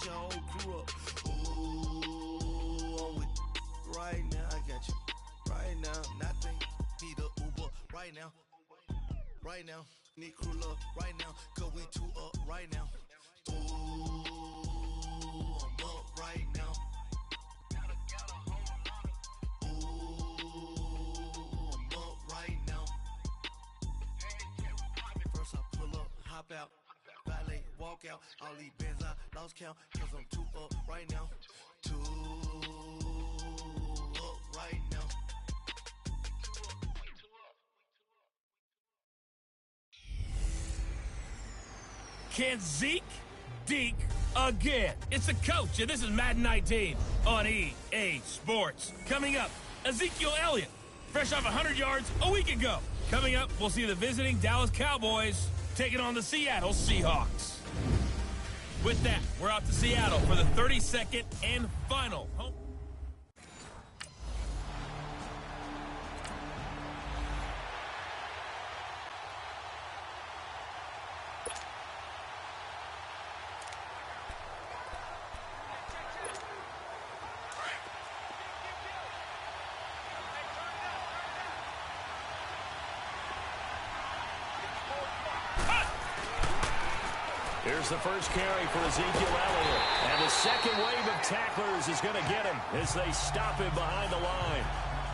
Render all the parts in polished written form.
your whole crew up. Ooh, I'm with right now. I got you right now. Nothing. Need a Uber right now. Right now. Need crew up right now. Cause we two up right now. Ooh, I'm up right now. Hop out, valet, walk out, all these bands I lost count, cause I'm too up right now, too up right now. Can Zeke deke again? It's the coach, and this is Madden 19 on EA Sports. Coming up, Ezekiel Elliott, fresh off 100 yards a week ago. Coming up, we'll see the visiting Dallas Cowboys taking on the Seattle Seahawks. With that, we're out to Seattle for the 32nd and final home. Here's the first carry for Ezekiel Elliott. And the second wave of tacklers is going to get him as they stop him behind the line.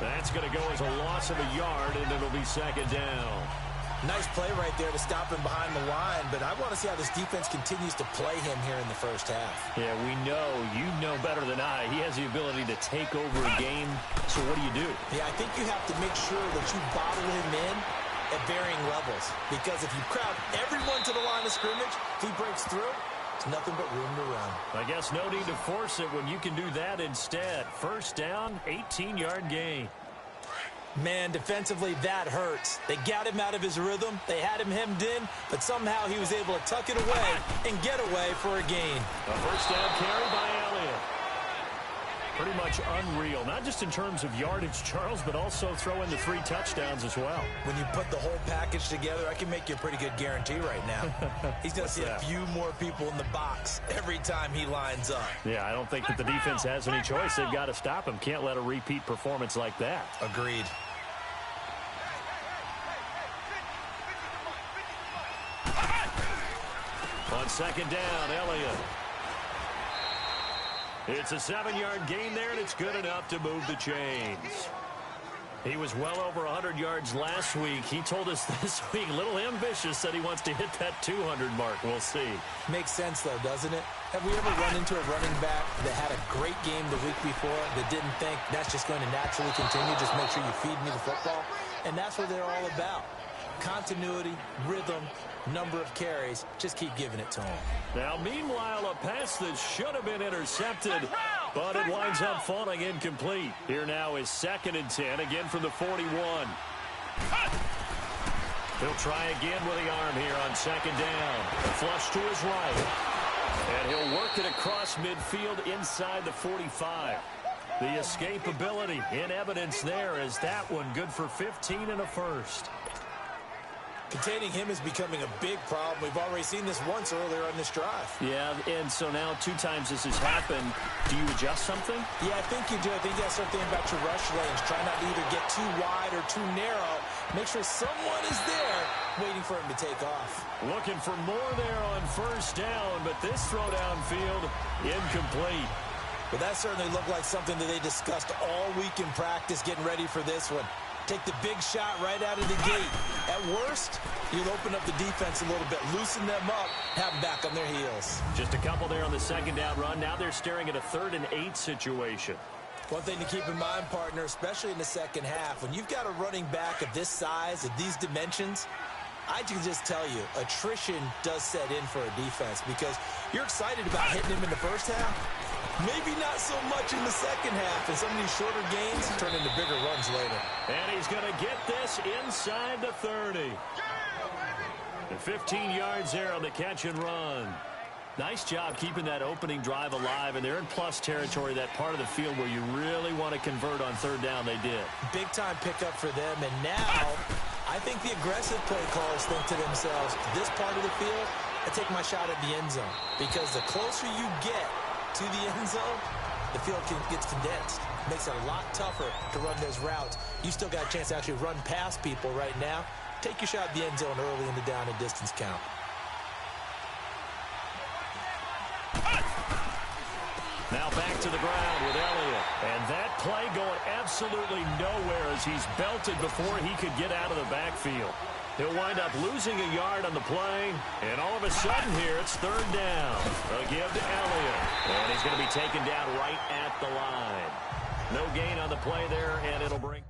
That's going to go as a loss of a yard, and it'll be second down. Nice play right there to stop him behind the line, but I want to see how this defense continues to play him here in the first half. Yeah, we know. You know better than I. He has the ability to take over a game, so what do? Yeah, I think you have to make sure that you bottle him in at varying levels, because if you crowd everyone to the line of scrimmage, if he breaks through, there's nothing but room to run. I guess no need to force it when you can do that instead. First down, 18-yard gain. Man, defensively, that hurts. They got him out of his rhythm. They had him hemmed in, but somehow he was able to tuck it away and get away for a gain. A first down carry by Elliott. Pretty much unreal, not just in terms of yardage, Charles, but also throw in the 3 touchdowns as well. When you put the whole package together, I can make you a pretty good guarantee right now. He's going to see a few more people in the box every time he lines up. Yeah, I don't think that the defense has any choice. They've got to stop him. Can't let a repeat performance like that. Agreed. On second down, Elliott. It's a 7-yard gain there, and it's good enough to move the chains. He was well over 100 yards last week. He told us this week, a little ambitious, that he wants to hit that 200 mark. We'll see. Makes sense, though, doesn't it? Have we ever run into a running back that had a great game the week before that didn't think that's just going to naturally continue? Just make sure you feed me the football. And that's what they're all about. Continuity, rhythm, number of carries. Just keep giving it to him. Now, meanwhile, a pass that should have been intercepted, but it winds up falling incomplete. Here now is 2nd and 10, again from the 41. He'll try again with the arm here on 2nd down. A flush to his right. And he'll work it across midfield inside the 45. The escapability in evidence there as that one good for 15 and a first. Containing him is becoming a big problem. We've already seen this once earlier on this drive. Yeah, and so now 2 times this has happened. Do you adjust something? Yeah, I think you do. I think you have something about your rush lanes. Try not to either get too wide or too narrow. Make sure someone is there waiting for him to take off. Looking for more there on first down, but this throw downfield incomplete. But that certainly looked like something that they discussed all week in practice getting ready for this one. Take the big shot right out of the gate. At worst, you'll open up the defense a little bit, loosen them up, have them back on their heels. Just a couple there on the 2nd down run. Now they're staring at a 3rd and 8 situation. One thing to keep in mind, partner, especially in the second half, when you've got a running back of this size, of these dimensions, I can just tell you, attrition does set in for a defense because you're excited about hitting him in the first half. Maybe not so much in the second half, and some of these shorter gains turn into bigger runs later. And he's going to get this inside the 30. And 15 yards there on the catch and run. Nice job keeping that opening drive alive, and they're in plus territory, that part of the field where you really want to convert on 3rd down. They did. Big-time pickup for them, and now I think the aggressive play callers think to themselves, this part of the field, I take my shot at the end zone, because the closer you get to the end zone, the field gets condensed. Makes it a lot tougher to run those routes. You still got a chance to actually run past people right now. Take your shot at the end zone early in the down and distance count. Now back to the ground with Elliott. And that play going absolutely nowhere as he's belted before he could get out of the backfield. He'll wind up losing a yard on the play. And all of a sudden here, it's third down. A give to Elliott. And he's going to be taken down right at the line. No gain on the play there, and it'll bring...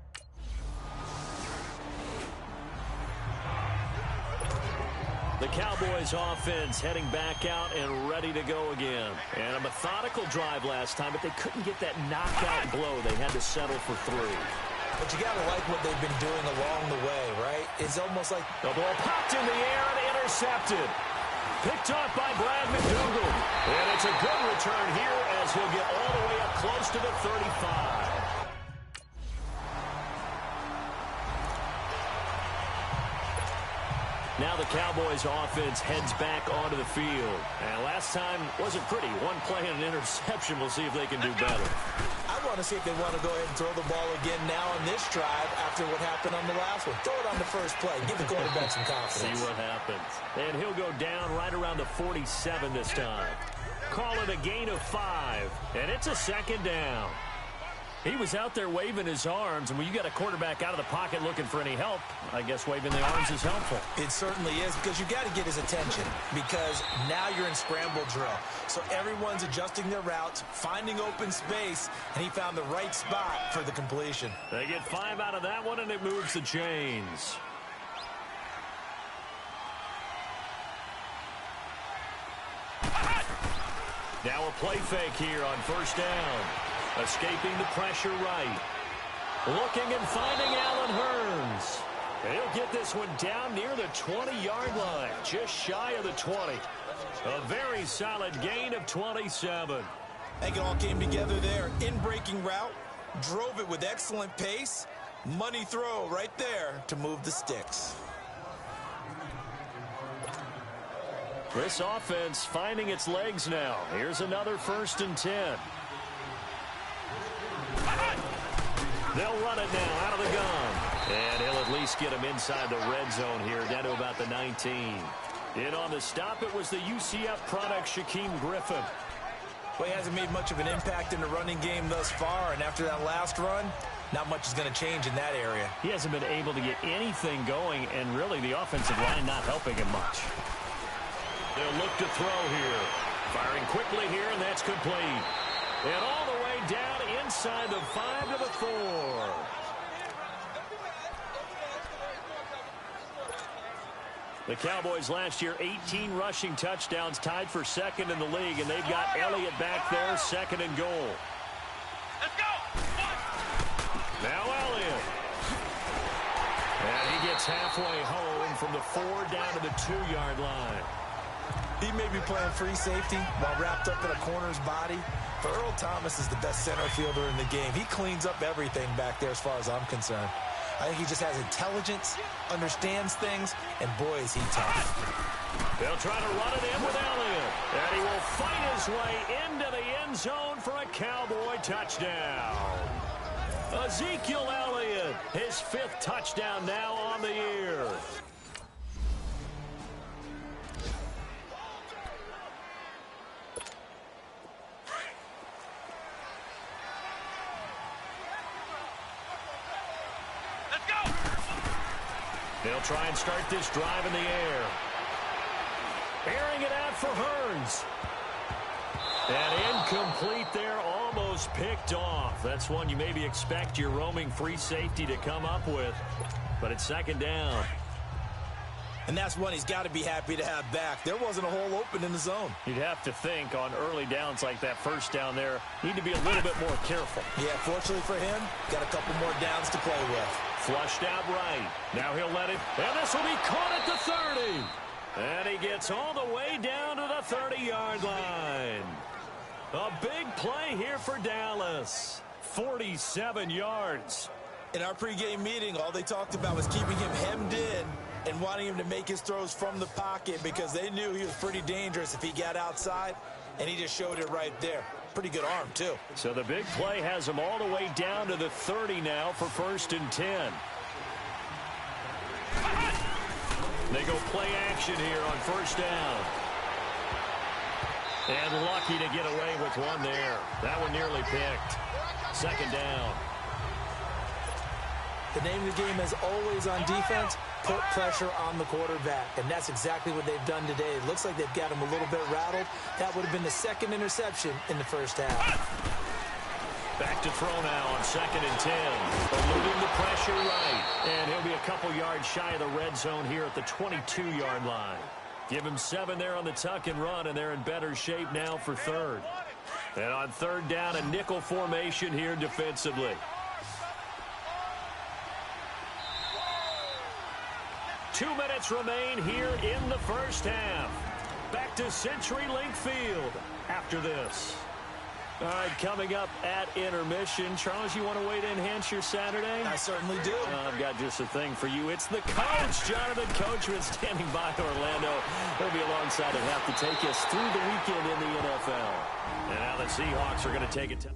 The Cowboys offense heading back out and ready to go again. And a methodical drive last time, but they couldn't get that knockout blow. They had to settle for 3. But you got to like what they've been doing along the way, right? It's almost like... The ball popped in the air and intercepted. Picked off by Brad McDougal. And it's a good return here as he'll get all the way up close to the 35. Now the Cowboys offense heads back onto the field. And last time wasn't pretty. One play and an interception. We'll see if they can do better. I want to see if they want to go ahead and throw the ball again now on this drive after what happened on the last one. Throw it on the first play. Give the quarterback some confidence. See what happens. And he'll go down right around the 47 this time. Call it a gain of 5. And it's a second down. He was out there waving his arms, and when you got a quarterback out of the pocket looking for any help, I guess waving the arms is helpful. It certainly is, because you got to get his attention, because now you're in scramble drill. So everyone's adjusting their routes, finding open space, and he found the right spot for the completion. They get 5 out of that one, and it moves the chains. Now a play fake here on first down. Escaping the pressure right. Looking and finding Allen Hurns. And he'll get this one down near the 20-yard line. Just shy of the 20. A very solid gain of 27. I think it all came together there. In-breaking route. Drove it with excellent pace. Money throw right there to move the sticks. This offense finding its legs now. Here's another 1st and 10. They'll run it now out of the gun. And he'll at least get him inside the red zone here, down to about the 19. In on the stop, it was the UCF product, Shaquem Griffin. Well, he hasn't made much of an impact in the running game thus far, and after that last run, not much is going to change in that area. He hasn't been able to get anything going, and really the offensive line not helping him much. They'll look to throw here. Firing quickly here, and that's complete. And all the way down inside the 5 to the 4. The Cowboys last year, 18 rushing touchdowns, tied for 2nd in the league, and they've got Elliott back there, 2nd and goal. Let's go! Now Elliott. And he gets halfway home from the 4 down to the 2-yard line. He may be playing free safety while wrapped up in a corner's body. But Earl Thomas is the best center fielder in the game. He cleans up everything back there as far as I'm concerned. I think he just has intelligence, understands things, and boy, is he tough. They'll try to run it in with Elliott. And he will fight his way into the end zone for a Cowboy touchdown. Ezekiel Elliott, his 5th touchdown now on the year. They'll try and start this drive in the air. Airing it out for Hurns. And incomplete there, almost picked off. That's one you maybe expect your roaming free safety to come up with. But it's 2nd down. And that's one he's got to be happy to have back. There wasn't a hole open in the zone. You'd have to think on early downs like that 1st down there, need to be a little bit more careful. Yeah, fortunately for him, got a couple more downs to play with. Flushed out right. Now he'll let it. And this will be caught at the 30. And he gets all the way down to the 30-yard line. A big play here for Dallas. 47 yards. In our pregame meeting, all they talked about was keeping him hemmed in and wanting him to make his throws from the pocket because they knew he was pretty dangerous if he got outside. and he just showed it right there. Pretty good arm, too. So the big play has them all the way down to the 30 now for 1st and 10. They go play action here on 1st down. And lucky to get away with one there. That one nearly picked. 2nd down. The name of the game is always on defense, put pressure on the quarterback. And that's exactly what they've done today. It looks like they've got him a little bit rattled. That would have been the 2nd interception in the 1st half. Back to throw now on 2nd and 10. Eluding the pressure right. And he'll be a couple yards shy of the red zone here at the 22-yard line. Give him 7 there on the tuck and run, and they're in better shape now for 3rd. And on 3rd down, a nickel formation here defensively. 2 minutes remain here in the 1st half. Back to CenturyLink Field after this. All right, coming up at intermission. Charles, you want a way to enhance your Saturday? I certainly do. I've got just a thing for you. It's the coach, Jonathan Coachman, standing by Orlando. He'll be alongside and have to take us through the weekend in the NFL. And now the Seahawks are going to take it to...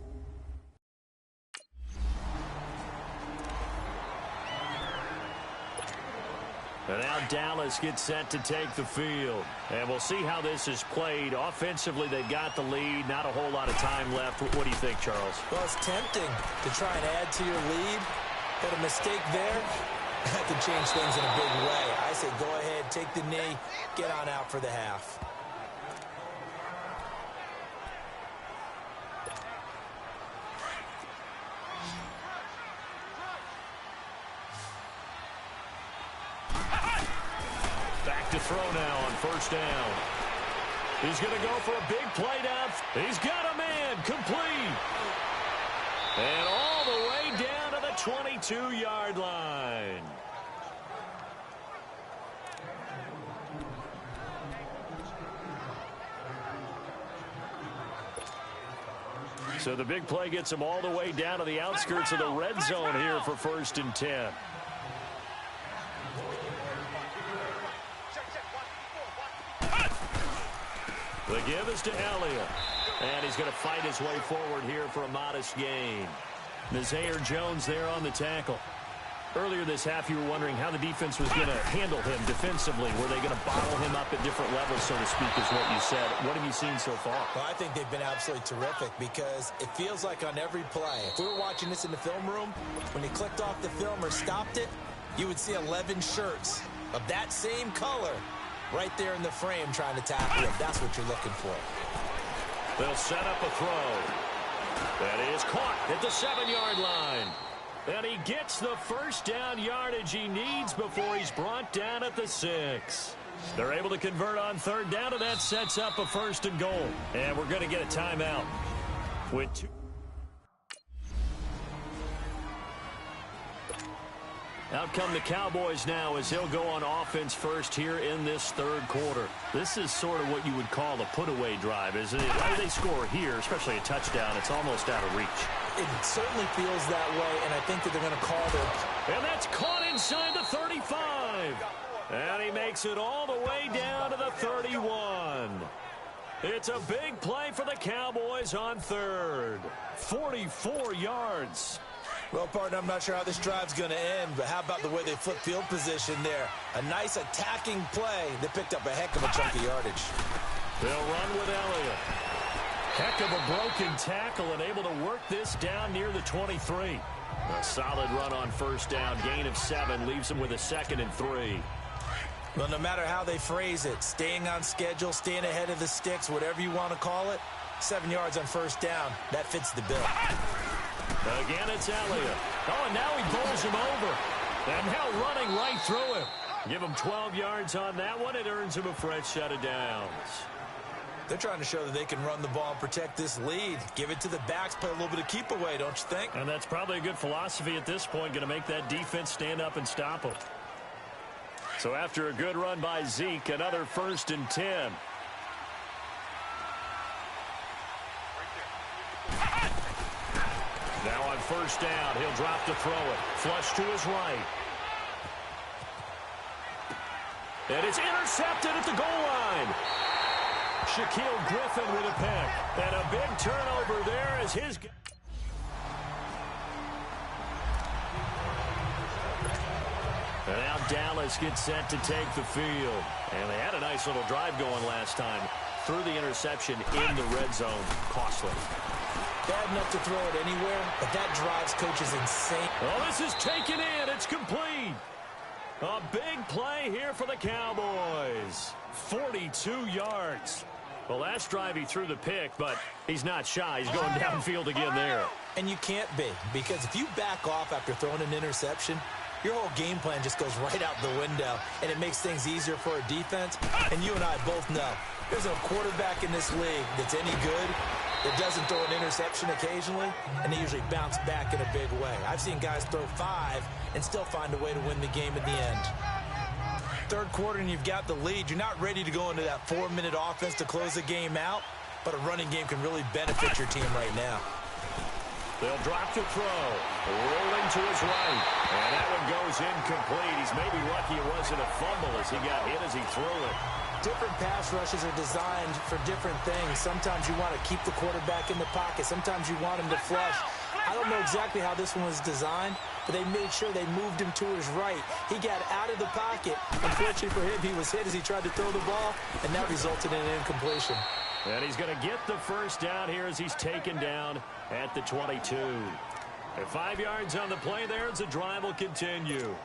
And now Dallas gets set to take the field. And we'll see how this is played. Offensively, they've got the lead. Not a whole lot of time left. What do you think, Charles? Well, it's tempting to try and add to your lead. But a mistake there, that can change things in a big way. I say go ahead, take the knee, get on out for the half. To throw now on 1st down. He's going to go for a big play down. He's got a man complete. And all the way down to the 22-yard line. So the big play gets him all the way down to the outskirts of the red zone here for 1st and 10. The give is to Elliott. And he's going to fight his way forward here for a modest gain. Nazaire Jones there on the tackle. Earlier this half, you were wondering how the defense was going to handle him defensively. Were they going to bottle him up at different levels, so to speak, is what you said. What have you seen so far? Well, I think they've been absolutely terrific because it feels like on every play, if we were watching this in the film room, when he clicked off the film or stopped it, you would see 11 shirts of that same color right there in the frame trying to tackle him. That's what you're looking for. They'll set up a throw. That is caught at the 7-yard line. And he gets the 1st down yardage he needs before he's brought down at the 6. They're able to convert on 3rd down, and that sets up a 1st and goal. And we're going to get a timeout with 2. Out come the Cowboys now as they'll go on offense first here in this 3rd quarter. This is sort of what you would call a put-away drive, isn't it? How do they score here, especially a touchdown? It's almost out of reach. It certainly feels that way, and I think that they're going to call their... And that's caught inside the 35. And he makes it all the way down to the 31. It's a big play for the Cowboys on 3rd. 44 yards. Well, partner, I'm not sure how this drive's going to end, but how about the way they flip field position there? A nice attacking play. They picked up a heck of a chunk of yardage. They'll run with Elliott. Heck of a broken tackle and able to work this down near the 23. A solid run on 1st down. Gain of 7 leaves them with a 2nd and 3. Well, no matter how they phrase it, staying on schedule, staying ahead of the sticks, whatever you want to call it, 7 yards on 1st down, that fits the bill. Again, it's Elliott. Oh, and now he bowls him over. And now running right through him. Give him 12 yards on that one. It earns him a fresh set of downs. They're trying to show that they can run the ball and protect this lead. Give it to the backs, play a little bit of keep away, don't you think? And that's probably a good philosophy at this point, going to make that defense stand up and stop them. So after a good run by Zeke, another 1st and 10. Now on 1st down, he'll drop to throw it. Flush to his right. And it's intercepted at the goal line. Shaquille Griffin with a pick. And a big turnover there as his... And now Dallas gets set to take the field. And they had a nice little drive going last time. Threw the interception in the red zone. Costly. Bad enough to throw it anywhere, but that drives coaches insane. Oh, this is taken in. It's complete. A big play here for the Cowboys. 42 yards. The last drive he threw the pick, but he's not shy. He's going downfield again there. And you can't be, because if you back off after throwing an interception, your whole game plan just goes right out the window, and it makes things easier for a defense. And you and I both know there's no quarterback in this league that's any good that doesn't throw an interception occasionally, and they usually bounce back in a big way. I've seen guys throw 5 and still find a way to win the game at the end. Third quarter and you've got the lead. You're not ready to go into that 4-minute offense to close the game out, but a running game can really benefit your team right now. They'll drop to throw. Rolling to his right. And that one goes incomplete. He's maybe lucky it wasn't a fumble as he got hit as he threw it. Different pass rushes are designed for different things. Sometimes you want to keep the quarterback in the pocket. Sometimes you want him to flush. I don't know exactly how this one was designed, but they made sure they moved him to his right. He got out of the pocket. Unfortunately for him, he was hit as he tried to throw the ball, and that resulted in an incompletion. And he's going to get the first down here as he's taken down at the 22. And 5 yards on the play there as the drive will continue.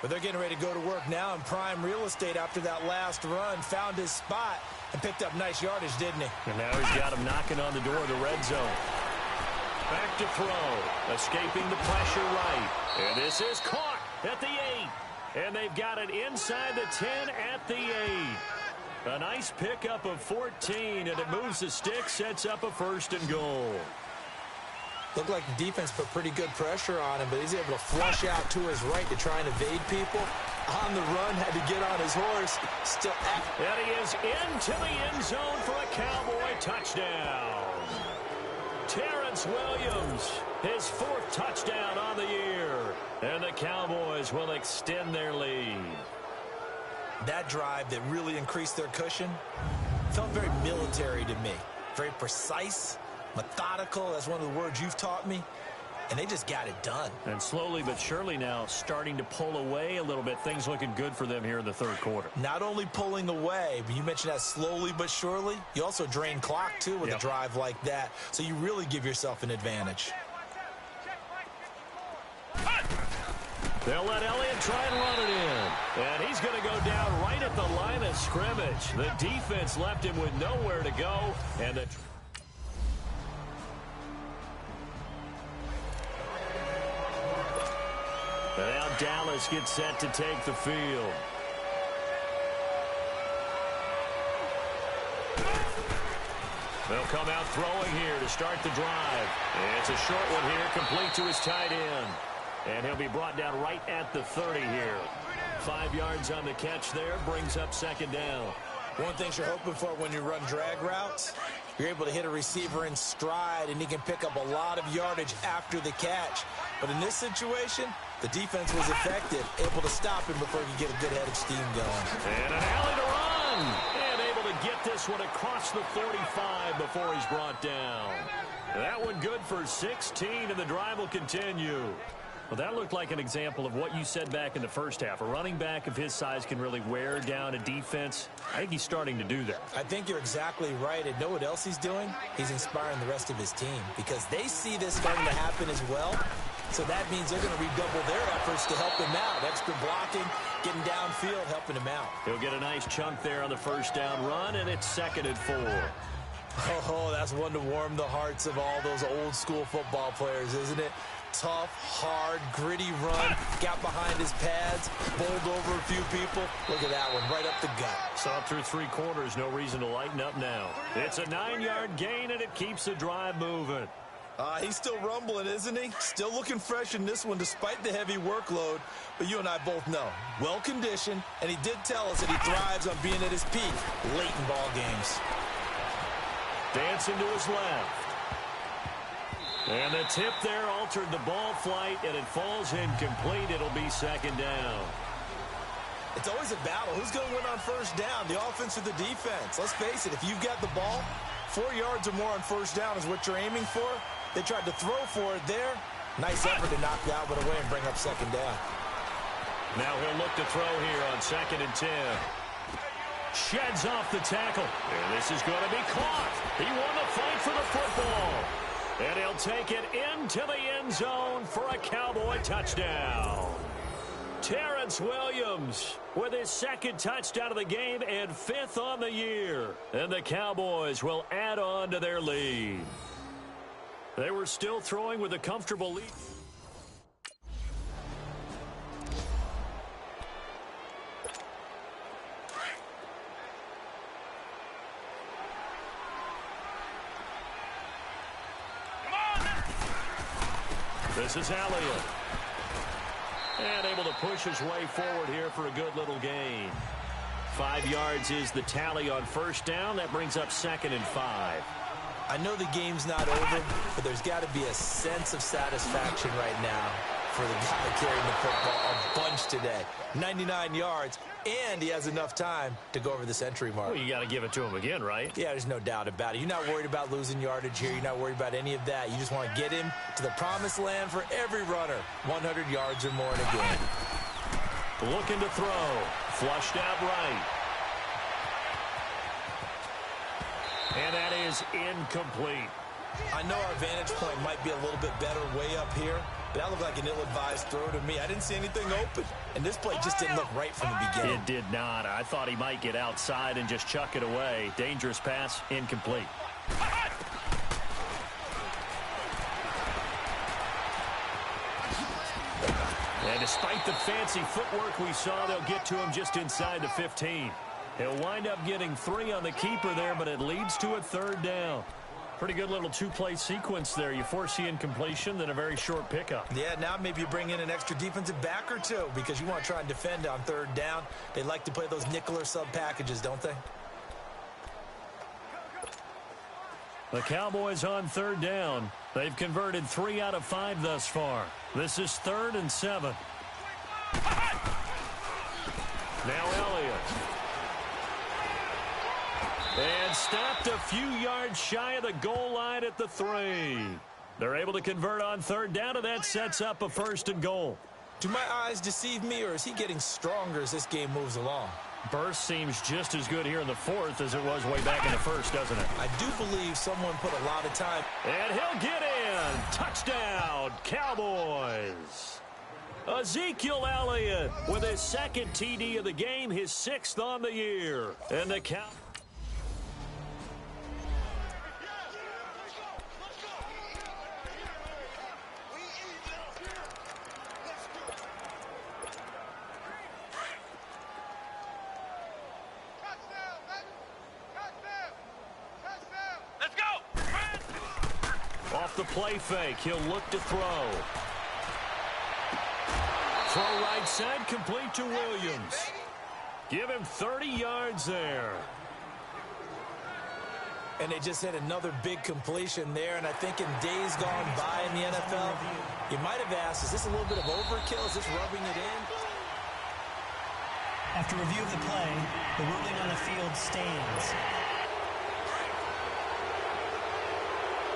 But they're getting ready to go to work now in prime real estate after that last run. Found his spot and picked up nice yardage, didn't he? And now he's got him knocking on the door of the red zone. Back to throw. Escaping the pressure right. And this is caught at the 8. And they've got it inside the 10 at the 8. A nice pickup of 14, and it moves the stick, sets up a 1st and goal. Looked like the defense put pretty good pressure on him, but he's able to flush out to his right to try and evade people. On the run, had to get on his horse. Still at. And he is into the end zone for a Cowboy touchdown. Terrence Williams, his 4th touchdown on the year. And the Cowboys will extend their lead. That drive that really increased their cushion felt very military to me. Very precise, methodical. That's one of the words you've taught me. And they just got it done. And slowly but surely now starting to pull away a little bit. Things looking good for them here in the 3rd quarter. Not only pulling away, but you mentioned that slowly but surely. You also drain clock, too, with a drive like that. So you really give yourself an advantage. They'll let Elliott try and run it in. And he's going to go down right at the line of scrimmage. The defense left him with nowhere to go. And the... And now Dallas gets set to take the field. They'll come out throwing here to start the drive. It's a short one here, complete to his tight end. And he'll be brought down right at the 30 here. 5 yards on the catch there, brings up 2nd down. One thing you're hoping for when you run drag routes, you're able to hit a receiver in stride, and he can pick up a lot of yardage after the catch. But in this situation, the defense was effective, able to stop him before he could get a good head of steam going. And an alley to run. And able to get this one across the 45 before he's brought down. That one good for 16, and the drive will continue. Well, that looked like an example of what you said back in the first half. A running back of his size can really wear down a defense. I think he's starting to do that. I think you're exactly right. And know what else he's doing? He's inspiring the rest of his team because they see this starting to happen as well. So that means they're going to redouble their efforts to help him out. Extra blocking, getting downfield, helping him out. He'll get a nice chunk there on the 1st down run, and it's 2nd and 4. Oh, that's one to warm the hearts of all those old school football players, isn't it? Tough, hard, gritty run, got behind his pads, bowled over a few people. Look at that one, right up the gut. Saw through 3 quarters, no reason to lighten up now. It's a 9-yard gain, and it keeps the drive moving. He's still rumbling, isn't he? Still looking fresh in this one despite the heavy workload. But you and I both know, well-conditioned, and he did tell us that he thrives on being at his peak late in ball games. Dancing to his left. And the tip there altered the ball flight, and it falls incomplete. It'll be 2nd down. It's always a battle. Who's going to win on first down, the offense or the defense? Let's face it, if you've got the ball, 4 yards or more on first down is what you're aiming for. They tried to throw for it there. Nice effort to knock that one away and bring up second down. Now he'll look to throw here on 2nd and 10. Sheds off the tackle. And this is going to be caught. He won the fight for the football. And he'll take it into the end zone for a Cowboy touchdown. Terrence Williams with his 2nd touchdown of the game and 5th on the year. And the Cowboys will add on to their lead. They were still throwing with a comfortable lead. This is Elliott. And able to push his way forward here for a good little gain. 5 yards is the tally on first down. That brings up 2nd and 5. I know the game's not over, but there's got to be a sense of satisfaction right now for the guy carrying the football a bunch today. 99 yards, and he has enough time to go over the century mark. Well, you got to give it to him again, right? Yeah, there's no doubt about it. You're not worried about losing yardage here. You're not worried about any of that. You just want to get him to the promised land for every runner. 100 yards or more in a game. Looking to throw. Flushed out right. And that is incomplete. I know our vantage point might be a little bit better way up here, but that looked like an ill-advised throw to me. I didn't see anything open, and this play just didn't look right from the beginning. It did not. I thought he might get outside and just chuck it away. Dangerous pass, incomplete. And despite the fancy footwork we saw, they'll get to him just inside the 15. He'll wind up getting 3 on the keeper there, but it leads to a 3rd down. Pretty good little 2-play sequence there. You force the incompletion, then a very short pickup. Yeah, now maybe you bring in an extra defensive back or two because you want to try and defend on 3rd down. They like to play those nickel or sub packages, don't they? The Cowboys on 3rd down. They've converted 3 out of 5 thus far. This is 3rd and 7. Now Elliott. And stopped a few yards shy of the goal line at the 3. They're able to convert on 3rd down, and that sets up a 1st and goal. Do my eyes deceive me, or is he getting stronger as this game moves along? Burst seems just as good here in the 4th as it was way back in the 1st, doesn't it? I do believe someone put a lot of time. And he'll get in. Touchdown, Cowboys. Ezekiel Elliott with his 2nd TD of the game, his 6th on the year. And the Cowboys. Off the play fake, he'll look to throw. Throw right side, complete to Williams. Give him 30 yards there. And they just hit another big completion there, and I think in days gone by in the NFL, you might have asked, is this a little bit of overkill? Is this rubbing it in? After review of the play, the ruling on the field stands.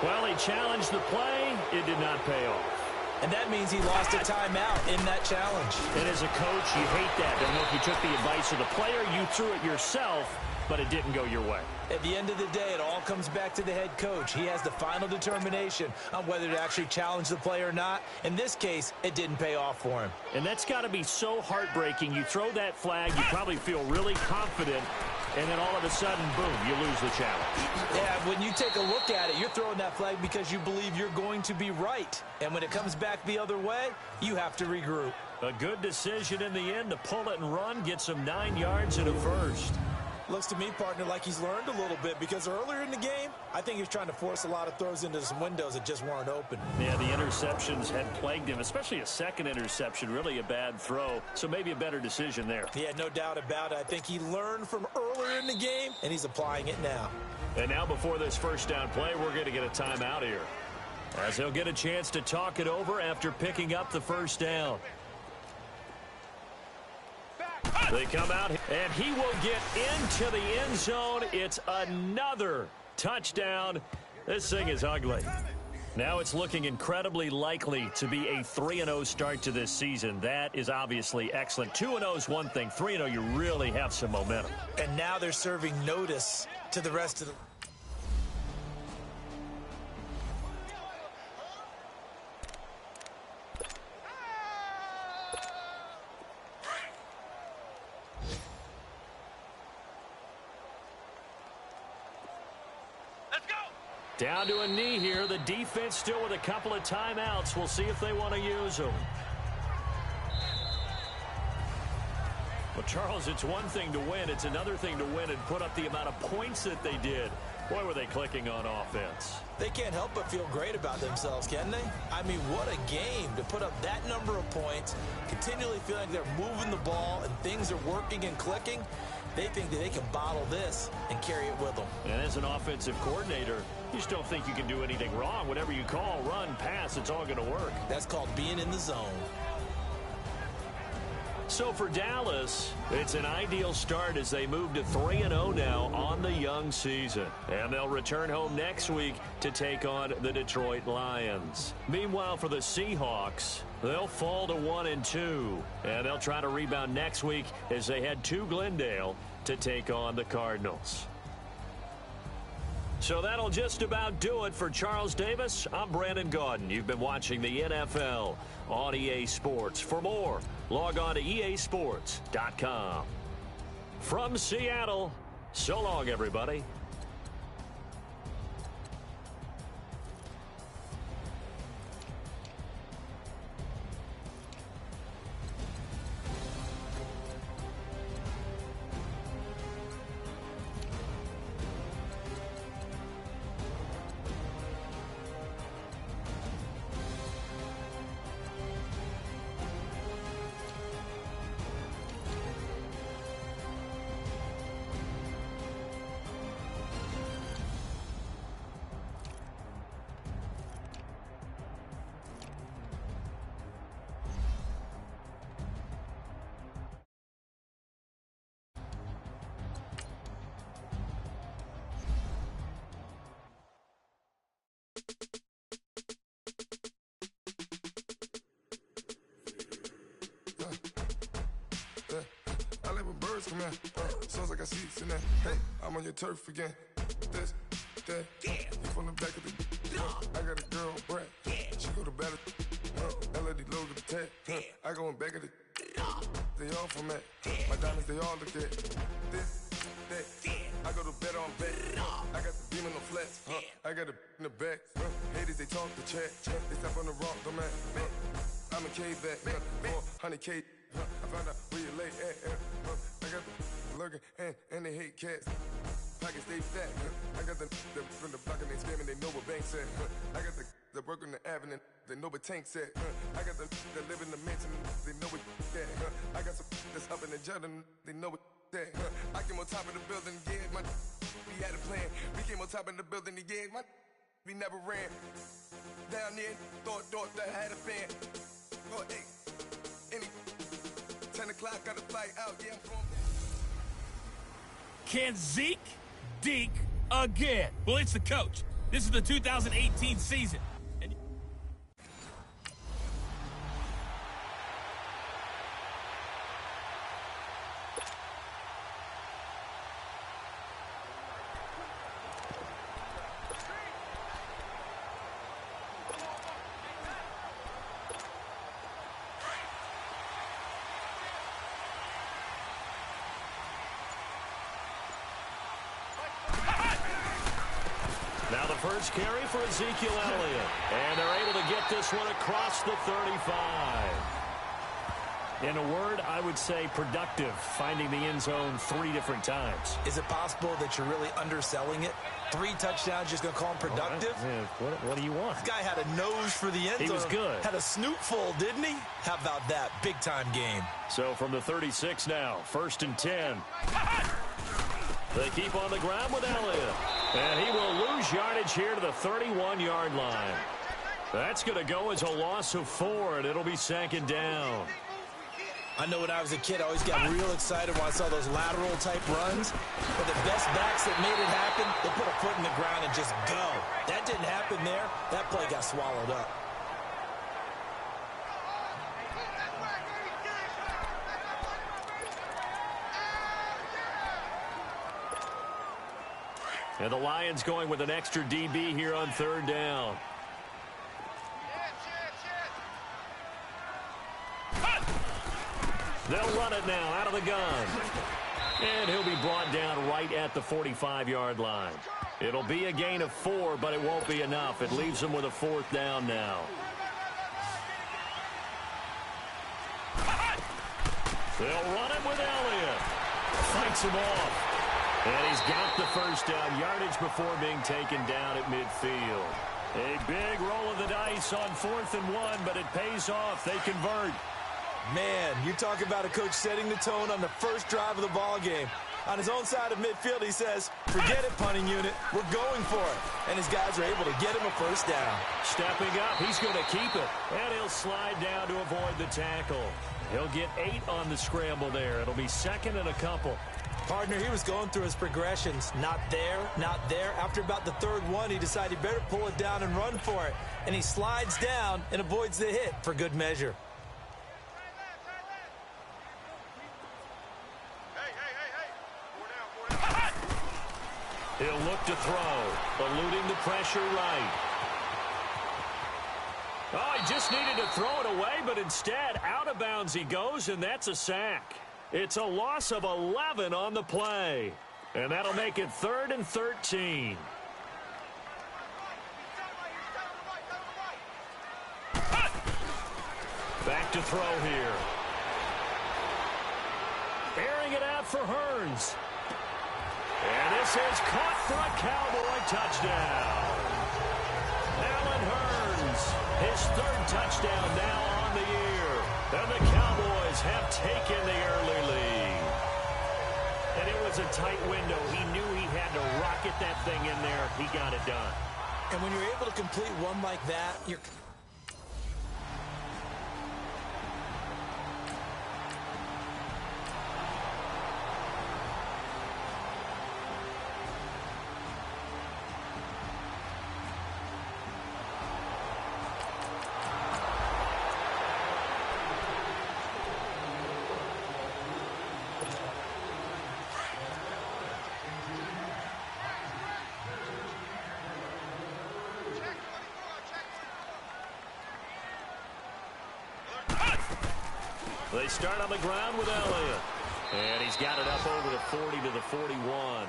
Well, he challenged the play. It did not pay off. And that means he lost a timeout in that challenge. And as a coach, you hate that. Don't know if you took the advice of the player, you threw it yourself, but it didn't go your way. At the end of the day, it all comes back to the head coach. He has the final determination on whether to actually challenge the play or not. In this case, it didn't pay off for him. And that's got to be so heartbreaking. You throw that flag, you probably feel really confident, and then all of a sudden, boom, you lose the challenge. Yeah, when you take a look at it, you're throwing that flag because you believe you're going to be right. And when it comes back the other way, you have to regroup. A good decision in the end to pull it and run, get some 9 yards and a 1st. Looks to me, partner, like he's learned a little bit because earlier in the game, I think he was trying to force a lot of throws into some windows that just weren't open. Yeah, the interceptions had plagued him, especially a 2nd interception, really a bad throw. So maybe a better decision there. Yeah, no doubt about it. I think he learned from earlier in the game, and he's applying it now. And now before this 1st down play, we're going to get a timeout here, as he'll get a chance to talk it over after picking up the 1st down. They come out, and he will get into the end zone. It's another touchdown. This thing is ugly. Now it's looking incredibly likely to be a 3-0 start to this season. That is obviously excellent. 2-0 is one thing. 3-0, you really have some momentum. And now they're serving notice to the rest of the... Down to a knee here. The defense still with a couple of timeouts. We'll see if they want to use them. Well, Charles, it's one thing to win. It's another thing to win and put up the amount of points that they did. Boy, were they clicking on offense. They can't help but feel great about themselves, can they? I mean, what a game to put up that number of points, continually feeling like they're moving the ball and things are working and clicking. They think that they can bottle this and carry it with them. And as an offensive coordinator, you just don't think you can do anything wrong. Whatever you call, run, pass, it's all going to work. That's called being in the zone. So for Dallas, it's an ideal start as they move to 3-0 now on the young season. And they'll return home next week to take on the Detroit Lions. Meanwhile, for the Seahawks, they'll fall to 1-2. And they'll try to rebound next week as they head to Glendale to take on the Cardinals. So that'll just about do it for Charles Davis. I'm Brandon Gaudin. You've been watching the NFL on EA Sports. For more, log on to easports.com. From Seattle, so long, everybody. I let my birds come in. Sounds like I seats in there. Hey, I'm on your turf again. This, that, you from the back of the. I got a girl, Brad. She go to battle. LED logo the tag. I go in back of the. They all from that. My diamonds, they all look at. This, that. I go to bed on bed. I got the beam in the flats. I got a in the back. Haters, they talk the chat. They step on the rock, don't man. I'm a K-back. 400K. I found out where you lay at. I got the lurking and they hate cats. Pockets stay fat. I got the from the block and they scamming, they know what banks at. I got the work on the avenue, they know what tanks at. I got the that live in the mansion, they know what that. I got some that's up in the Jordan, they know what that. I came on top of the building, yeah, my we had a plan. We came on top of the building, yeah, my we never ran. Down there, thought that had a fan. Oh, hey, any 10 o'clock, got a flight out, yeah, I'm from. Can Zeke deke again? Well, it's the coach. This is the 2018 season. Now the first carry for Ezekiel Elliott. And they're able to get this one across the 35. In a word, I would say productive, finding the end zone 3 different times. Is it possible that you're really underselling it? 3 touchdowns, just going to call him productive? What do you want? This guy had a nose for the end zone. He was good. Had a snootful, didn't he? How about that? Big-time game. So from the 36 now, 1st and 10. They keep on the ground with Elliott. And he will lose yardage here to the 31-yard line. That's going to go as a loss of 4, and it'll be 2nd down. I know when I was a kid, I always got real excited when I saw those lateral type runs. But the best backs that made it happen, they put a foot in the ground and just go. That didn't happen there. That play got swallowed up. And the Lions going with an extra DB here on third down. They'll run it now out of the gun. And he'll be brought down right at the 45-yard line. It'll be a gain of 4, but it won't be enough. It leaves them with a 4th down now. They'll run it with Elliott. Fights him off. And he's got the first down yardage before being taken down at midfield. A big roll of the dice on 4th and 1, but it pays off. They convert. Man, you talk about a coach setting the tone on the first drive of the ball game. On his own side of midfield, he says, forget it, punting unit. We're going for it. And his guys are able to get him a first down. Stepping up, he's going to keep it. And he'll slide down to avoid the tackle. He'll get 8 on the scramble there. It'll be 2nd and a couple. Partner, he was going through his progressions. Not there, not there. After about the 3rd one, he decided he better pull it down and run for it. And he slides down and avoids the hit for good measure. He'll look to throw, eluding the pressure right. Oh, he just needed to throw it away, but instead, out of bounds he goes, and that's a sack. It's a loss of 11 on the play. And that'll make it 3rd and 13. Back to throw here. Airing it out for Hearns. And this is caught for a Cowboy touchdown. Allen Hearns, his 3rd touchdown now on the year. And the Cowboys have taken the early lead. And it was a tight window. He knew he had to rocket that thing in there. He got it done. And when you're able to complete one like that, you're... They start on the ground with Elliott. And he's got it up over the 40 to the 41.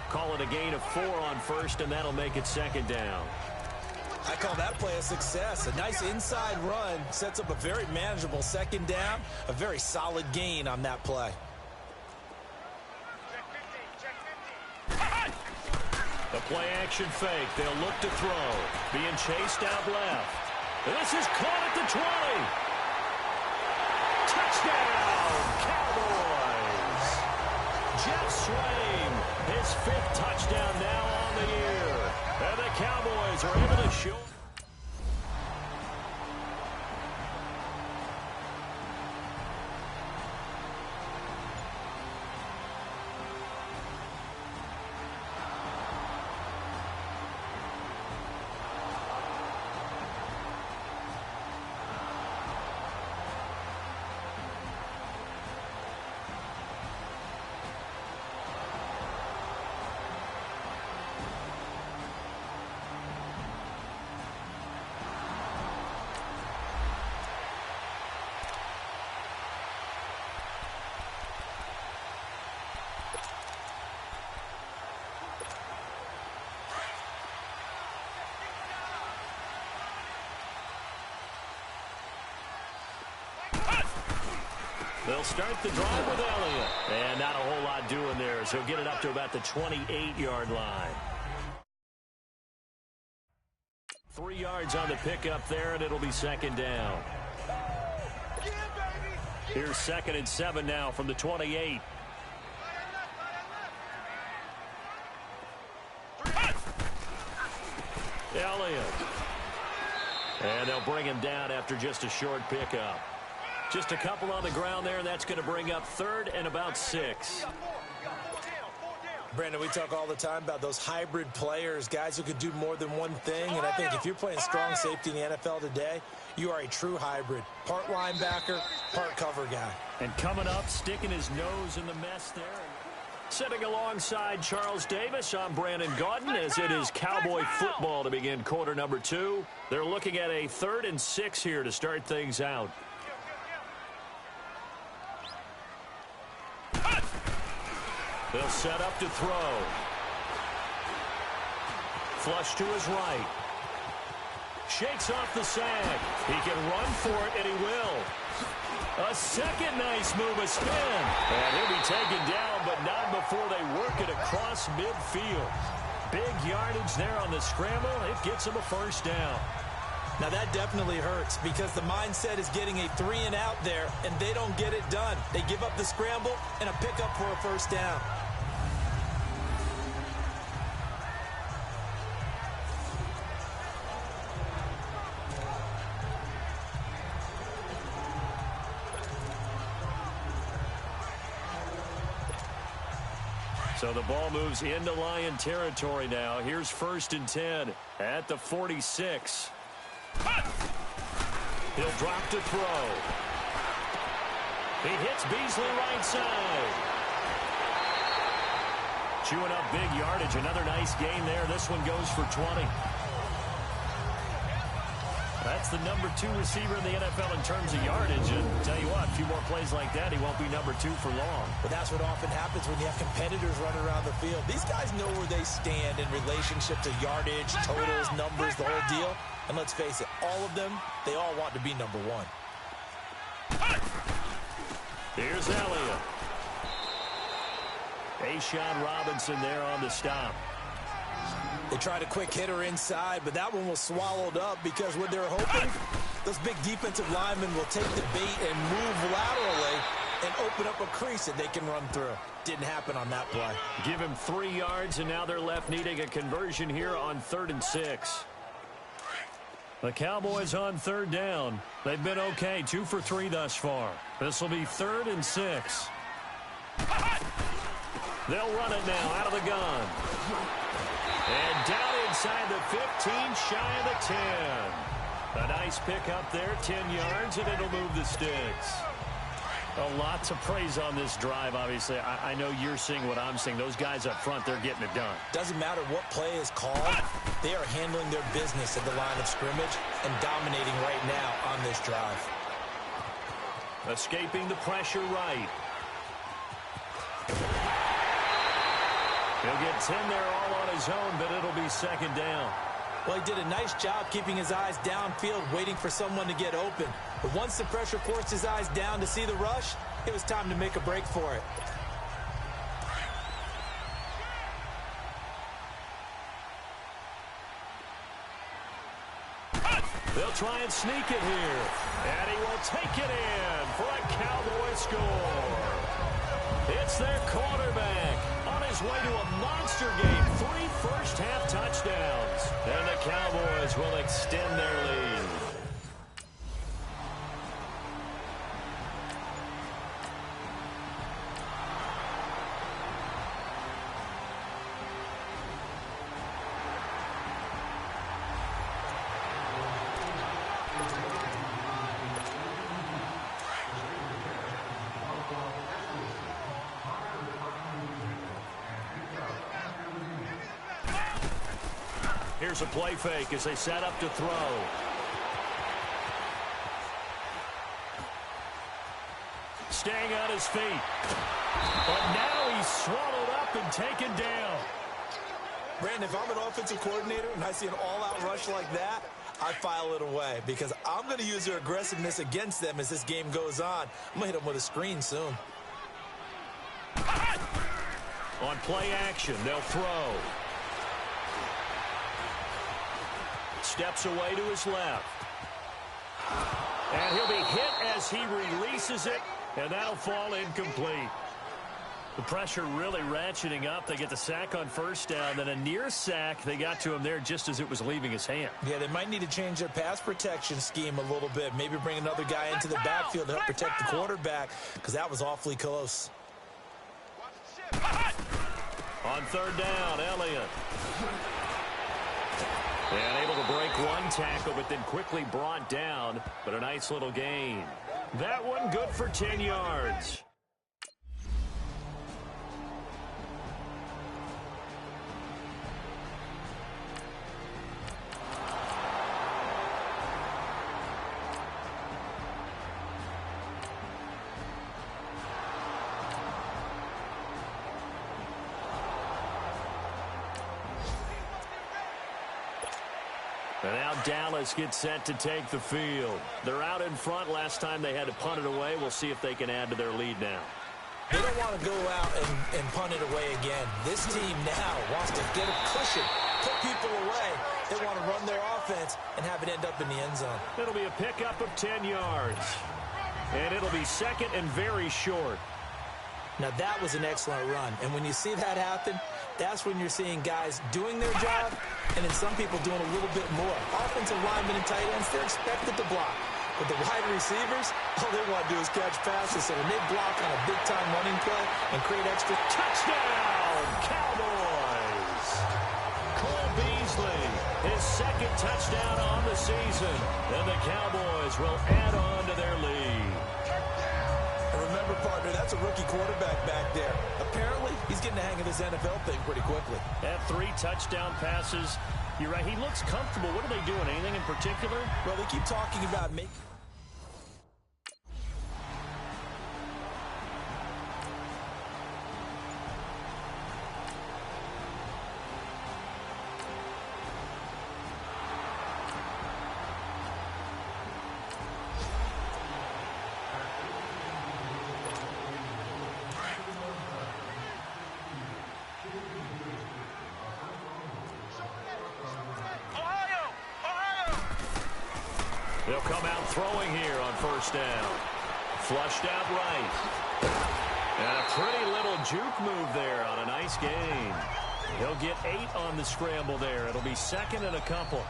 Call it a gain of 4 on 1st, and that'll make it 2nd down. I call that play a success. A nice inside run sets up a very manageable 2nd down. A very solid gain on that play. The play action fake. They'll look to throw. Being chased out left. And this is caught at the 20. Touchdown, Cowboys! Jeff Swaim, his 5th touchdown now on the year. And the Cowboys are able to show... They'll start the drive with Elliott. And not a whole lot doing there, so he'll get it up to about the 28-yard line. 3 yards on the pickup there, and it'll be 2nd down. Here's 2nd and 7 now from the 28. Elliott. And they'll bring him down after just a short pickup. Just a couple on the ground there, and that's going to bring up 3rd and about 6. Brandon, we talk all the time about those hybrid players, guys who could do more than one thing. And I think if you're playing strong safety in the NFL today, you are a true hybrid. Part linebacker, part cover guy. And coming up, sticking his nose in the mess there. Sitting alongside Charles Davis, I'm Brandon Gaudin, as it is Cowboy football to begin quarter number 2. They're looking at a 3rd and 6 here to start things out. They'll set up to throw. Flush to his right. Shakes off the sag. He can run for it, and he will. A second nice move, a spin. And he'll be taken down, but not before they work it across midfield. Big yardage there on the scramble. It gets him a first down. Now that definitely hurts because the mindset is getting a 3 and out there, and they don't get it done. They give up the scramble and a pickup for a first down. So the ball moves into Lion territory now. Here's 1st and 10 at the 46. He'll drop to throw. He hits Beasley right side. Chewing up big yardage. Another nice gain there. This one goes for 20. That's the number 2 receiver in the NFL in terms of yardage. And tell you what, a few more plays like that, he won't be number 2 for long. But that's what often happens when you have competitors running around the field. These guys know where they stand in relationship to yardage, totals, numbers, the whole deal. And let's face it, all of them, they all want to be number 1. Here's Elliott. A'Shawn Robinson there on the stop. They tried a quick hitter inside, but that one was swallowed up because what they're hoping, those big defensive linemen will take the bait and move laterally and open up a crease that they can run through. Didn't happen on that play. Give him 3 yards, and now they're left needing a conversion here on 3rd and 6. The Cowboys on 3rd down. They've been okay, 2 for 3 thus far. This will be 3rd and 6. They'll run it now out of the gun. And down inside the 15, shy of the 10. A nice pickup there, 10 yards, and it'll move the sticks. A lot to praise on this drive, obviously. I know you're seeing what I'm seeing. Those guys up front, they're getting it done. Doesn't matter what play is called. They are handling their business at the line of scrimmage and dominating right now on this drive. Escaping the pressure right. He'll get 10 there all on his own, but it'll be 2nd down. Well, he did a nice job keeping his eyes downfield, waiting for someone to get open. But once the pressure forced his eyes down to see the rush, it was time to make a break for it. They'll try and sneak it here. And he will take it in for a Cowboy score. It's their quarterback on his way to a monster game. 3 first-half touchdowns. And the Cowboys will extend their lead. Here's a play fake as they set up to throw. Staying on his feet. But now he's swallowed up and taken down. Brandon, if I'm an offensive coordinator and I see an all-out rush like that, I file it away because I'm going to use their aggressiveness against them as this game goes on. I'm going to hit them with a screen soon. On play action, they'll throw. Steps away to his left. And he'll be hit as he releases it, and that'll fall incomplete. The pressure really ratcheting up. They get the sack on first down, then a near sack. They got to him there just as it was leaving his hand. Yeah, they might need to change their pass protection scheme a little bit. Maybe bring another guy into the backfield to help protect the quarterback, because that was awfully close. On third down, Elliott. And able to break one tackle, but then quickly brought down. But a nice little gain. That one good for 10 yards. And now Dallas gets set to take the field. They're out in front. Last time they had to punt it away. We'll see if they can add to their lead now. They don't want to go out and punt it away again. This team now wants to get a cushion, put people away. They want to run their offense and have it end up in the end zone. It'll be a pickup of 10 yards. And it'll be second and very short. Now, that was an excellent run. And when you see that happen, that's when you're seeing guys doing their job and then some people doing a little bit more. Offensive linemen and tight ends, they're expected to block. But the wide receivers, all they want to do is catch passes. So when they block on a big-time running play and create extra... Touchdown, Cowboys! Cole Beasley, his second touchdown on the season. And the Cowboys will add on to their lead. And remember, partner, that's a rookie quarterback back there. Apparently, he's getting the hang of this NFL thing pretty quickly. At 3 touchdown passes. You're right, he looks comfortable. What are they doing? Anything in particular? Well, they keep talking about making... They'll come out throwing here on first down. Flushed out right. And a pretty little juke move there on a nice gain. He'll get 8 on the scramble there. It'll be second and a couple.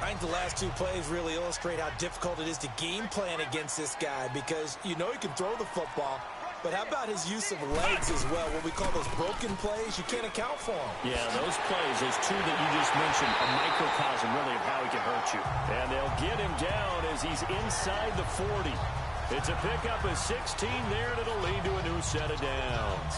I think the last 2 plays really illustrate how difficult it is to game plan against this guy, because you know he can throw the football, but how about his use of legs as well? What we call those broken plays, you can't account for them. Yeah, those plays, those 2 that you just mentioned, a microcosm really of how he can hurt you. And they'll get him down as he's inside the 40. It's a pickup of 16 there, and it'll lead to a new set of downs.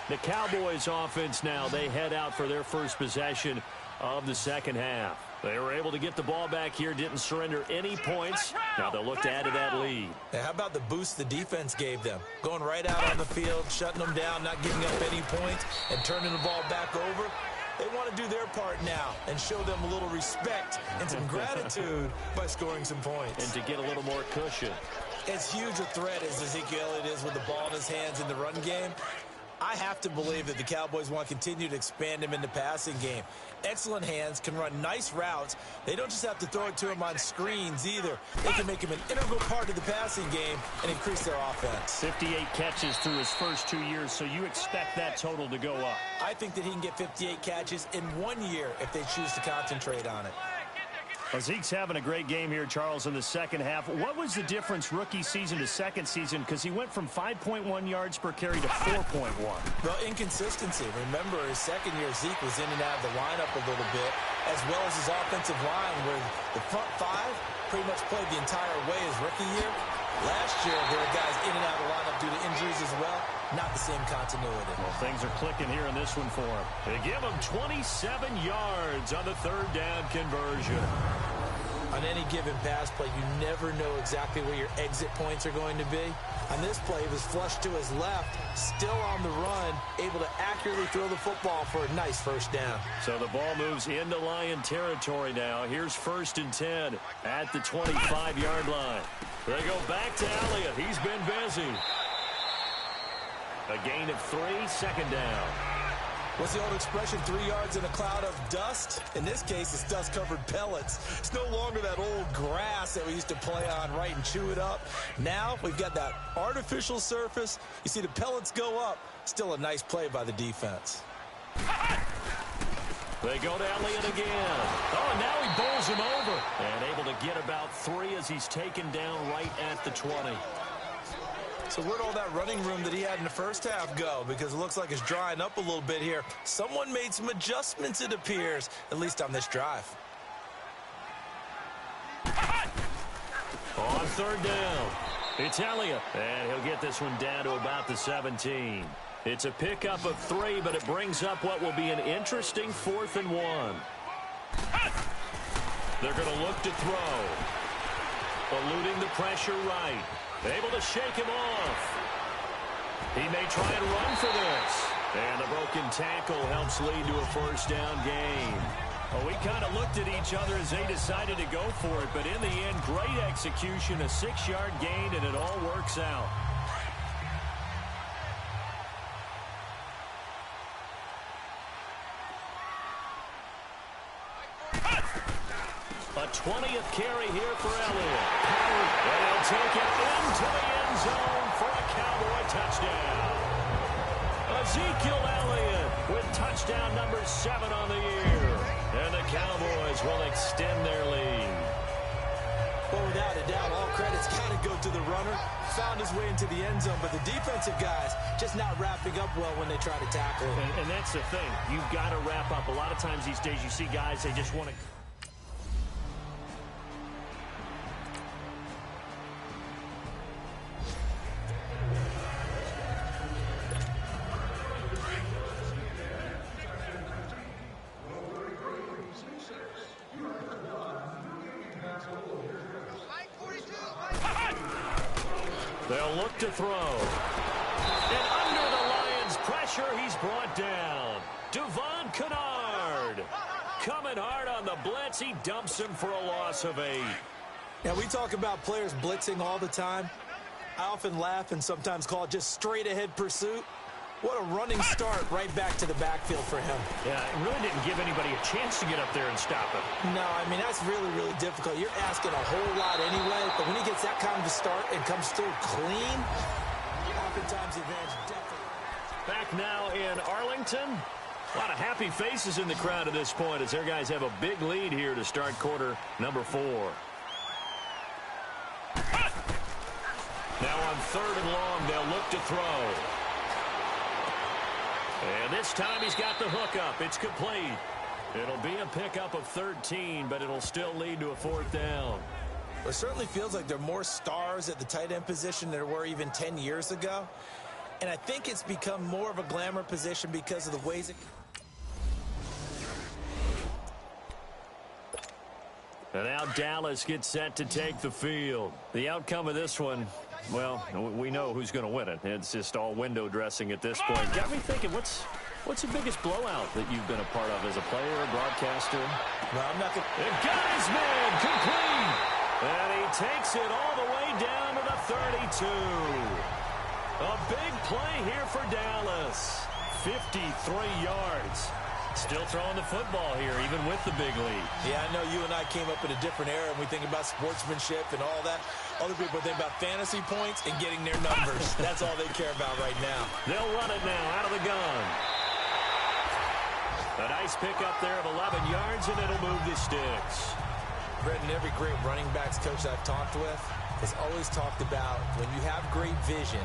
The Cowboys offense now, they head out for their first possession of the second half. They were able to get the ball back here, didn't surrender any points. Now they'll look to add to that lead. Now, how about the boost the defense gave them? Going right out on the field, shutting them down, not giving up any points, and turning the ball back over. They want to do their part now and show them a little respect and some gratitude by scoring some points. And to get a little more cushion. As huge a threat as Ezekiel Elliott is with the ball in his hands in the run game, I have to believe that the Cowboys want to continue to expand him in the passing game. Excellent hands, can run nice routes. They don't just have to throw it to him on screens either. They can make him an integral part of the passing game and increase their offense. 58 catches through his first 2 years, so you expect that total to go up. I think that he can get 58 catches in 1 year if they choose to concentrate on it. Zeke's having a great game here, Charles, in the second half. What was the difference rookie season to second season? Because he went from 5.1 yards per carry to 4.1. Well, inconsistency. Remember, his second year, Zeke was in and out of the lineup a little bit, as well as his offensive line, where the front 5 pretty much played the entire way his rookie year. Last year, there were guys in and out of the lineup due to injuries as well. Not the same continuity. Well, things are clicking here in this one for him. They give him 27 yards on the third down conversion. On any given pass play, you never know exactly where your exit points are going to be. On this play, he was flushed to his left, still on the run, able to accurately throw the football for a nice first down. So the ball moves into Lion territory now. Here's 1st and 10 at the 25-yard line. They go back to Elliott. He's been busy. A gain of 3, 2nd down. What's the old expression, 3 yards in a cloud of dust? In this case, it's dust-covered pellets. It's no longer that old grass that we used to play on, right, and chew it up. Now we've got that artificial surface. You see the pellets go up. Still a nice play by the defense. They go to Elliott again. Oh, and now he bowls him over. And able to get about 3 as he's taken down right at the 20. So where'd all that running room that he had in the first half go? Because it looks like it's drying up a little bit here. Someone made some adjustments, it appears, at least on this drive. On 3rd down, it's Elliott. And he'll get this one down to about the 17. It's a pickup of 3, but it brings up what will be an interesting 4th and 1. They're going to look to throw. Eluding the pressure right. Able to shake him off. He may try and run for this. And the broken tackle helps lead to a 1st down gain. Well, we kind of looked at each other as they decided to go for it. But in the end, great execution, a 6-yard gain, and it all works out. A 20th carry here for Elliott. And he'll take it into the end zone for a Cowboy touchdown. Ezekiel Elliott with touchdown number 7 on the year. And the Cowboys will extend their lead. Well, without a doubt, all credit's got to go to the runner. Found his way into the end zone, but the defensive guys just not wrapping up well when they try to tackle him. And that's the thing. You've got to wrap up. A lot of times these days you see guys, they just want to... They'll look to throw. And under the Lions' pressure, he's brought down. Devon Kennard coming hard on the blitz. He dumps him for a loss of 8. Now, we talk about players blitzing all the time. I often laugh and sometimes call it just straight-ahead pursuit. What a running start right back to the backfield for him. Yeah, it really didn't give anybody a chance to get up there and stop him. No, I mean, that's really, really difficult. You're asking a whole lot anyway, but when he gets that kind of a start and comes through clean, oftentimes the advantage definitely. Back now in Arlington. A lot of happy faces in the crowd at this point as their guys have a big lead here to start quarter number 4. Now on 3rd and long, they'll look to throw. And this time he's got the hook up. It's complete. It'll be a pickup of 13, but it'll still lead to a 4th down. Well, it certainly feels like there are more stars at the tight end position than there were even 10 years ago. And I think it's become more of a glamour position because of the ways it... And now Dallas gets set to take the field. The outcome of this one, well, we know who's going to win it. It's just all window dressing at this point. Got me thinking, what's the biggest blowout that you've been a part of as a player, a broadcaster? No, I'm not going to... And got his man complete. And he takes it all the way down to the 32. A big play here for Dallas. 53 yards. Still throwing the football here, even with the big lead. Yeah, I know you and I came up in a different era, and we think about sportsmanship and all that. Other people think about fantasy points and getting their numbers. That's all they care about right now. They'll run it now out of the gun. A nice pickup there of 11 yards, and it'll move the sticks. Brendan, every great running backs coach I've talked with has always talked about when you have great vision,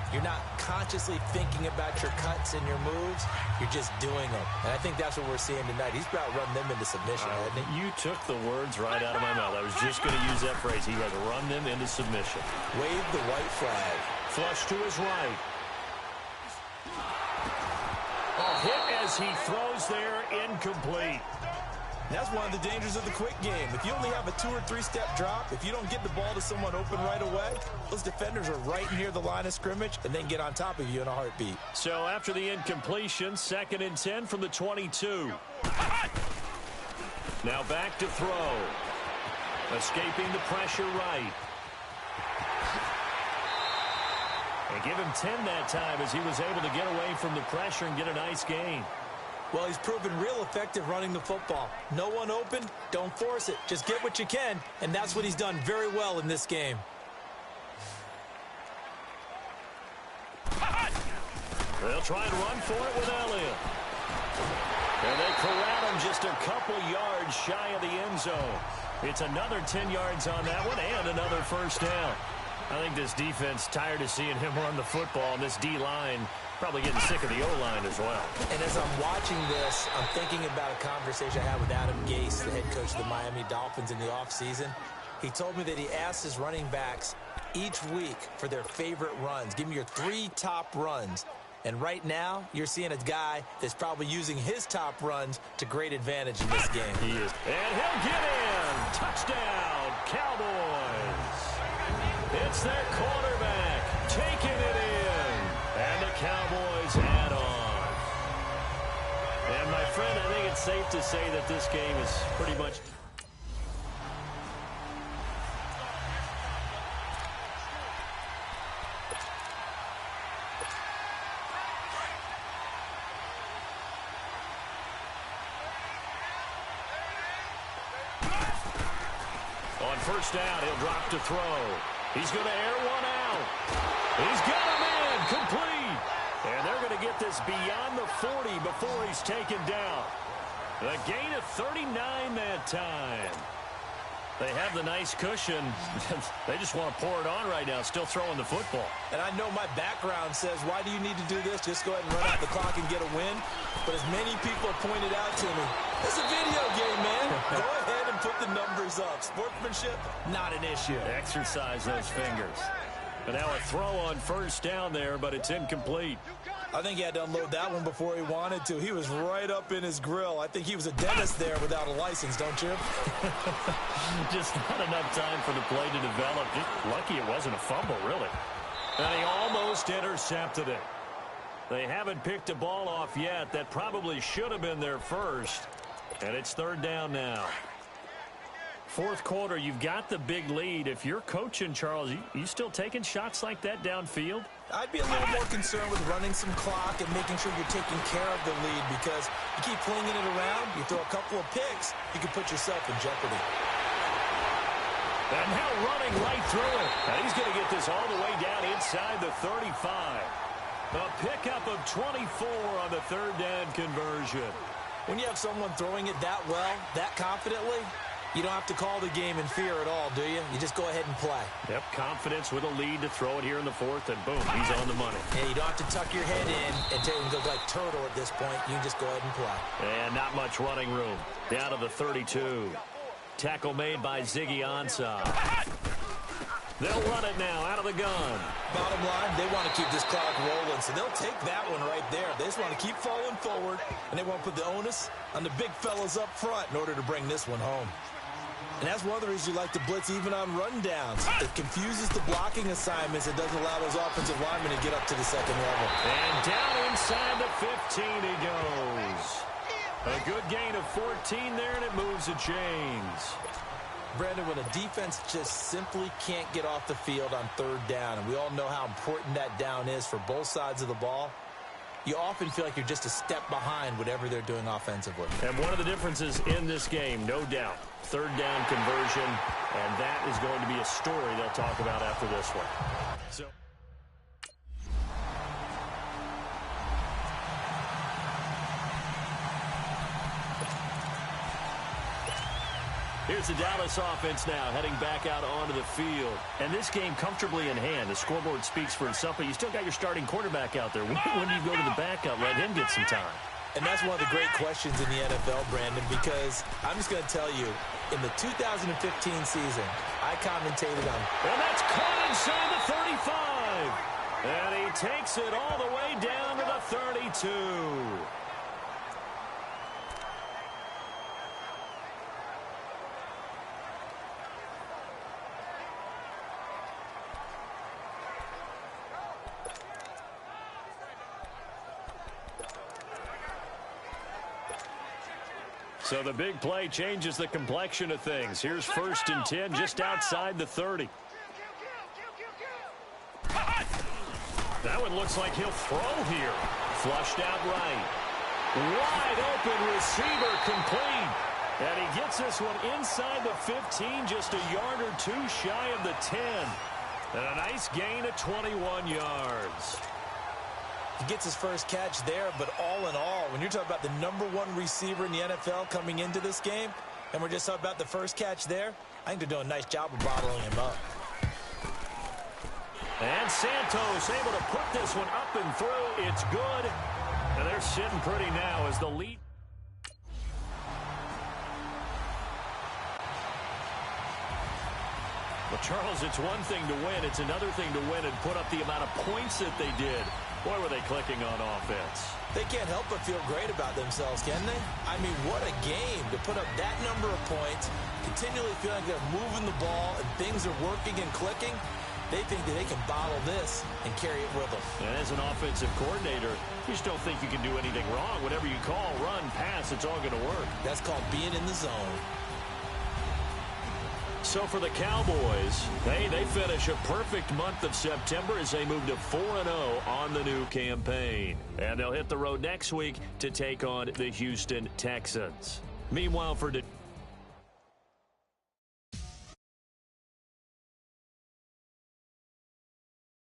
you're not consciously thinking about your cuts and your moves. You're just doing them. And I think that's what we're seeing tonight. He's about to run them into submission, hasn't he? You took the words right out of my mouth. I was just going to use that phrase. He has run them into submission. Wave the white flag. Flush to his right. A hit as he throws there, incomplete. That's one of the dangers of the quick game. If you only have a 2- or 3-step drop, if you don't get the ball to someone open right away, those defenders are right near the line of scrimmage and then get on top of you in a heartbeat. So after the incompletion, 2nd and 10 from the 22. Now back to throw. Escaping the pressure right. And give him 10 that time as he was able to get away from the pressure and get a nice gain. Well, he's proven real effective running the football. No one open, don't force it. Just get what you can, and that's what he's done very well in this game. They'll try and run for it with Elliott. And they corral him just a couple yards shy of the end zone. It's another 10 yards on that one and another first down. I think this defense tired of seeing him run the football, and this D-line probably getting sick of the O-line as well. And as I'm watching this, I'm thinking about a conversation I had with Adam Gase, the head coach of the Miami Dolphins in the offseason. He told me that he asked his running backs each week for their favorite runs. Give me your 3 top runs. And right now, you're seeing a guy that's probably using his top runs to great advantage in this game. He is. And he'll get in. Touchdown, Cowboys. It's their quarterback taking it in. And the Cowboys add on. And my friend, I think it's safe to say that this game is pretty much... On first down, he'll drop to throw. He's going to air one out. He's got him in, complete. And they're going to get this beyond the 40 before he's taken down. A gain of 39 that time. They have the nice cushion. They just want to pour it on right now, still throwing the football. And I know my background says, why do you need to do this? Just go ahead and run out the clock and get a win. But as many people have pointed out to me, it's a video game, man. Go ahead and put the numbers up. Sportsmanship, not an issue. Exercise those fingers. And now a throw on first down there, but it's incomplete. I think he had to unload that one before he wanted to. He was right up in his grill. I think he was a dentist there without a license, don't you? Just not enough time for the play to develop. Just lucky it wasn't a fumble, really. And he almost intercepted it. They haven't picked a ball off yet. That probably should have been their first. And it's third down now. Fourth quarter, you've got the big lead. If you're coaching, Charles, you still taking shots like that downfield? I'd be a little more concerned with running some clock and making sure you're taking care of the lead, because you keep flinging it around, you throw a couple of picks, you can put yourself in jeopardy. And now running right through it. And he's going to get this all the way down inside the 35. A pickup of 24 on the third down conversion. When you have someone throwing it that well, that confidently, you don't have to call the game in fear at all, do you? You just go ahead and play. Yep, confidence with a lead to throw it here in the fourth, and boom, he's on the money. Yeah, you don't have to tuck your head in and look like turtle at this point. You can just go ahead and play. And not much running room. Down to the 32. Tackle made by Ziggy Ansah. They'll run it now out of the gun. Bottom line, they want to keep this clock rolling, so they'll take that one right there. They just want to keep falling forward, and they want to put the onus on the big fellas up front in order to bring this one home. And that's one of the reasons you like to blitz even on rundowns. It confuses the blocking assignments. It doesn't allow those offensive linemen to get up to the second level. And down inside the 15 he goes. A good gain of 14 there, and it moves the chains. Brandon, when a defense just simply can't get off the field on third down, and we all know how important that down is for both sides of the ball, you often feel like you're just a step behind whatever they're doing offensively. And one of the differences in this game, no doubt, third down conversion, and that is going to be a story they'll talk about after this one. So here's the Dallas offense now, heading back out onto the field. And this game comfortably in hand. The scoreboard speaks for itself, but you still got your starting quarterback out there. When do you go to the backup, let him get some time? And that's one of the great questions in the NFL, Brandon, because I'm just going to tell you, in the 2015 season, I commentated on... And that's caught inside the 35. And he takes it all the way down to the 32. So the big play changes the complexion of things. Here's 1st and 10 just outside the 30. That one looks like he'll throw here. Flushed out right. Wide open receiver complete. And he gets this one inside the 15, just a yard or two shy of the 10. And a nice gain of 21 yards. He gets his first catch there, but all in all, when you're talking about the #1 receiver in the NFL coming into this game, and we're just talking about the first catch there, I think they're doing a nice job of bottling him up. And Santos able to put this one up and through. It's good. And they're sitting pretty now as the lead. Well, Charles, it's one thing to win. It's another thing to win and put up the amount of points that they did. Boy, were they clicking on offense. They can't help but feel great about themselves, can they? I mean, what a game to put up that number of points, continually feeling like they're moving the ball and things are working and clicking. They think that they can bottle this and carry it with them. And as an offensive coordinator, you just don't think you can do anything wrong. Whatever you call, run, pass, it's all going to work. That's called being in the zone. So for the Cowboys, they finish a perfect month of September as they move to 4-0 on the new campaign. And they'll hit the road next week to take on the Houston Texans. Meanwhile, for